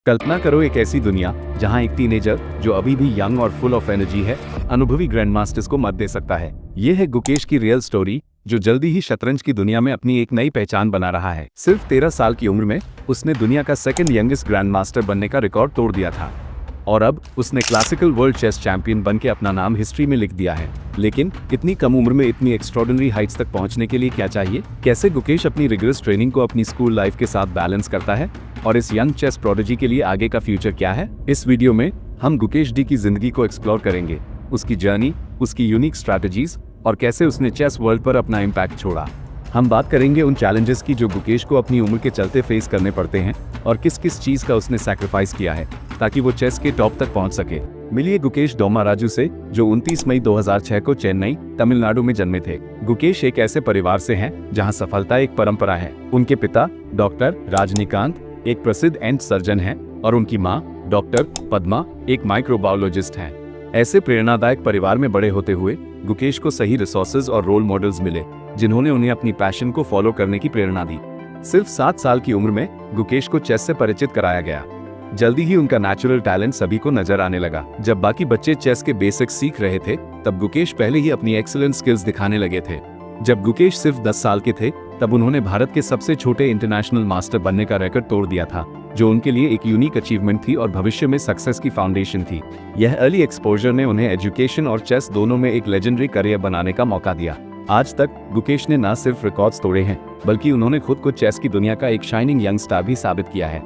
कल्पना करो एक ऐसी दुनिया जहां एक टीनेजर जो अभी भी यंग और फुल ऑफ एनर्जी है अनुभवी ग्रैंड मास्टर्स को मत दे सकता है। ये है गुकेश की रियल स्टोरी, जो जल्दी ही शतरंज की दुनिया में अपनी एक नई पहचान बना रहा है। सिर्फ 13 साल की उम्र में उसने दुनिया का सेकंड यंगेस्ट ग्रैंड मास्टर बनने का रिकॉर्ड तोड़ दिया था और अब उसने क्लासिकल वर्ल्ड चेस चैंपियन बनके अपना नाम हिस्ट्री में लिख दिया है। लेकिन इतनी कम उम्र में इतनी एक्स्ट्रॉर्डिनरी हाइट्स तक पहुंचने के लिए क्या चाहिए? कैसे गुकेश अपनी रिगरस ट्रेनिंग को अपनी स्कूल लाइफ के साथ बैलेंस करता है और इस यंग चेस प्रोडिजी के लिए आगे का फ्यूचर क्या है? इस वीडियो में हम गुकेश डी की जिंदगी को एक्सप्लोर करेंगे, उसकी जर्नी, उसकी यूनिक स्ट्रैटेजीज और कैसे उसने चेस वर्ल्ड पर अपना इम्पैक्ट छोड़ा। हम बात करेंगे उन चैलेंजेस की जो गुकेश को अपनी उम्र के चलते फेस करने पड़ते हैं और किस किस चीज का उसने सैक्रिफाइस किया है ताकि वो चेस के टॉप तक पहुंच सके। मिलिए गुकेश डोमाराजू से, जो 29 मई 2006 को चेन्नई, तमिलनाडु में जन्मे थे। गुकेश एक ऐसे परिवार से हैं जहां सफलता एक परंपरा है। उनके पिता डॉक्टर राजनीकांत एक प्रसिद्ध एंट सर्जन हैं और उनकी मां डॉक्टर पद्मा एक माइक्रोबायोलॉजिस्ट हैं। ऐसे प्रेरणादायक परिवार में बड़े होते हुए गुकेश को सही रिसोर्सेज और रोल मॉडल्स मिले जिन्होंने उन्हें अपनी पैशन को फॉलो करने की प्रेरणा दी। सिर्फ 7 साल की उम्र में गुकेश को चेस से परिचित कराया गया। जल्दी ही उनका नेचुरल टैलेंट सभी को नजर आने लगा। जब बाकी बच्चे चेस के बेसिक्स सीख रहे थे, तब गुकेश पहले ही अपनी एक्सीलेंट स्किल्स दिखाने लगे थे। जब गुकेश सिर्फ 10 साल के थे, तब उन्होंने भारत के सबसे छोटे इंटरनेशनल मास्टर बनने का रिकॉर्ड तोड़ दिया था, जो उनके लिए एक यूनिक अचीवमेंट थी और भविष्य में सक्सेस की फाउंडेशन थी। यह अर्ली एक्सपोजर ने उन्हें एजुकेशन और चेस दोनों में एक लेजेंडरी करियर बनाने का मौका दिया। आज तक गुकेश ने न सिर्फ रिकॉर्ड्स तोड़े हैं, बल्कि उन्होंने खुद को चेस की दुनिया का एक शाइनिंग यंग स्टार भी साबित किया है।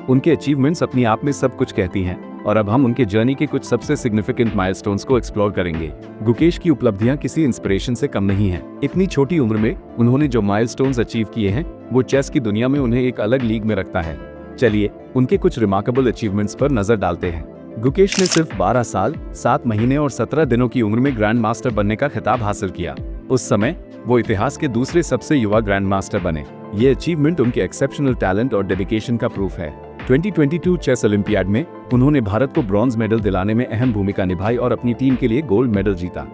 उनके अचीवमेंट्स अपनी आप में सब कुछ कहती हैं और अब हम उनके जर्नी के कुछ सबसे सिग्निफिकेंट माइलस्टोन्स को एक्सप्लोर करेंगे। गुकेश की उपलब्धियां किसी इंस्पिरेशन से कम नहीं हैं। इतनी छोटी उम्र में उन्होंने जो माइलस्टोन्स अचीव किए हैं, वो चेस की दुनिया में उन्हें एक अलग लीग में रखता है। चलिए उनके कुछ रिमार्केबल अचीवमेंट्स पर नजर डालते हैं। गुकेश ने सिर्फ 12 साल, 7 महीने और 17 दिनों की उम्र में ग्रैंड मास्टर बनने का खिताब हासिल किया। उस समय वो इतिहास के दूसरे सबसे युवा ग्रैंड मास्टर बने। ये अचीवमेंट उनके एक्सेप्शनल टैलेंट और डेडिकेशन का प्रूफ है। 2022 चेस ओलंपियाड में उन्होंने भारत को ब्रॉन्ज मेडल दिलाने में अहम भूमिका निभाई और अपनी टीम के लिए गोल्ड मेडल जीता।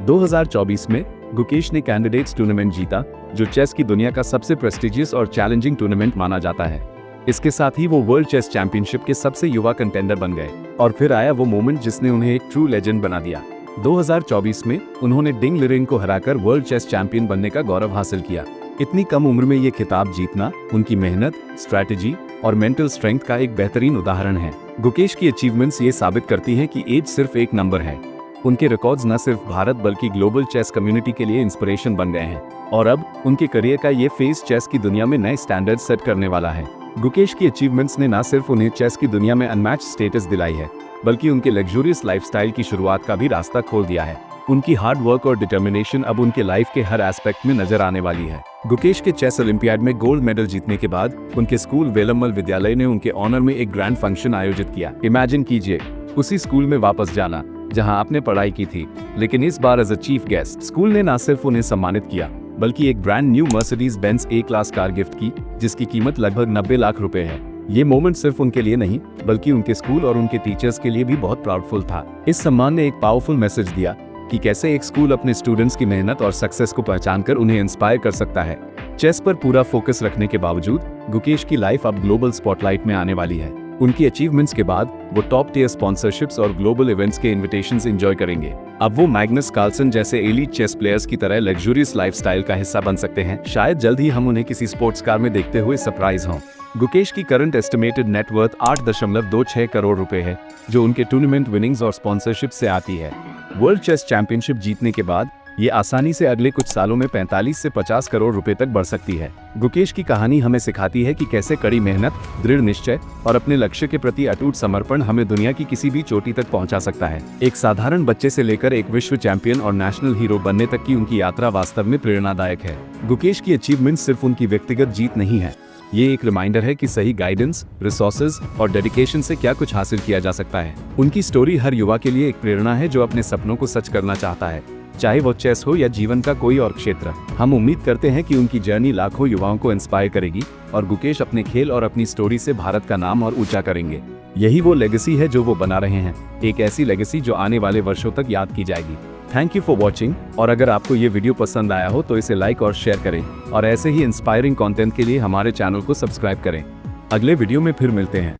2024 में गुकेश ने कैंडिडेट्स टूर्नामेंट जीता, जो चेस की दुनिया का सबसे प्रेस्टिजियस और चैलेंजिंग टूर्नामेंट माना जाता है। इसके साथ ही वो वर्ल्ड चेस चैंपियनशिप के सबसे युवा कंटेंडर बन गए और फिर आया वो मोमेंट जिसने उन्हें एक ट्रू लेजेंड बना दिया। 2024 में उन्होंने डिंग लिरेन को हराकर वर्ल्ड चेस चैंपियन बनने का गौरव हासिल किया। इतनी कम उम्र में ये खिताब जीतना उनकी मेहनत, स्ट्रैटेजी और मेंटल स्ट्रेंथ का एक बेहतरीन उदाहरण है। गुकेश की अचीवमेंट्स ये साबित करती हैं कि एज सिर्फ एक नंबर है। उनके रिकॉर्ड्स न सिर्फ भारत बल्कि ग्लोबल चेस कम्युनिटी के लिए इंस्पिरेशन बन गए हैं और अब उनके करियर का ये फेज चेस की दुनिया में नए स्टैंडर्ड सेट करने वाला है। गुकेश की अचीवमेंट्स ने न सिर्फ उन्हें चेस की दुनिया में अनमैच्ड स्टेटस दिलाई है, बल्कि उनके लग्जूरियस लाइफस्टाइल की शुरुआत का भी रास्ता खोल दिया है। उनकी हार्ड वर्क और डिटर्मिनेशन अब उनके लाइफ के हर एस्पेक्ट में नजर आने वाली है। गुकेश के चेस ओलंपियाड में गोल्ड मेडल जीतने के बाद उनके स्कूल वेलम्मल विद्यालय ने उनके ऑनर में एक ग्रैंड फंक्शन आयोजित किया। इमेजिन कीजिए उसी स्कूल में वापस जाना जहां आपने पढ़ाई की थी, लेकिन इस बार as a chief guest. School ने न सिर्फ उन्हें सम्मानित किया, बल्कि एक brand new Mercedes Benz A class car gift की, जिसकी कीमत लगभग 90 लाख रुपए है। ये मोमेंट सिर्फ उनके लिए नहीं, बल्कि उनके स्कूल और उनके टीचर्स के लिए भी बहुत प्राउडफुल था। इस सम्मान ने एक पावरफुल मैसेज दिया कि कैसे एक स्कूल अपने स्टूडेंट्स की मेहनत और सक्सेस को पहचानकर उन्हें इंस्पायर कर सकता है। चेस पर पूरा फोकस रखने के बावजूद गुकेश की लाइफ अब ग्लोबल स्पॉटलाइट में आने वाली है। उनकी अचीवमेंट्स के बाद वो टॉप टियर स्पॉन्सरशिप्स और ग्लोबल इवेंट्स के इन्विटेशंस एंजॉय करेंगे। अब वो मैग्नस कार्लसन जैसे एलीट चेस प्लेयर्स की तरह लग्जूरियस लाइफस्टाइल का हिस्सा बन सकते हैं। शायद जल्द ही हम उन्हें किसी स्पोर्ट्स कार में देखते हुए सरप्राइज हों। गुकेश की current estimated net worth 8.26 crore रुपए है, जो उनके टूर्नामेंट विनिंग्स और स्पॉन्सरशिप से आती है। वर्ल्ड चेस चैंपियनशिप जीतने के बाद ये आसानी से अगले कुछ सालों में 45 से 50 करोड़ रुपए तक बढ़ सकती है। गुकेश की कहानी हमें सिखाती है कि कैसे कड़ी मेहनत, दृढ़ निश्चय और अपने लक्ष्य के प्रति अटूट समर्पण हमें दुनिया की किसी भी चोटी तक पहुंचा सकता है। एक साधारण बच्चे से लेकर एक विश्व चैंपियन और नेशनल हीरो बनने तक की उनकी यात्रा वास्तव में प्रेरणादायक है। गुकेश की अचीवमेंट सिर्फ उनकी व्यक्तिगत जीत नहीं है, ये एक रिमाइंडर है कि सही गाइडेंस, रिसोर्सेज और डेडिकेशन से क्या कुछ हासिल किया जा सकता है। उनकी स्टोरी हर युवा के लिए एक प्रेरणा है जो अपने सपनों को सच करना चाहता है, चाहे वो चेस हो या जीवन का कोई और क्षेत्र। हम उम्मीद करते हैं कि उनकी जर्नी लाखों युवाओं को इंस्पायर करेगी और गुकेश अपने खेल और अपनी स्टोरी से भारत का नाम और ऊंचा करेंगे। यही वो लेगेसी है जो वो बना रहे हैं, एक ऐसी लेगेसी जो आने वाले वर्षों तक याद की जाएगी। थैंक यू फॉर वॉचिंग, और अगर आपको ये वीडियो पसंद आया हो तो इसे लाइक और शेयर करें और ऐसे ही इंस्पायरिंग कंटेंट के लिए हमारे चैनल को सब्सक्राइब करें। अगले वीडियो में फिर मिलते हैं।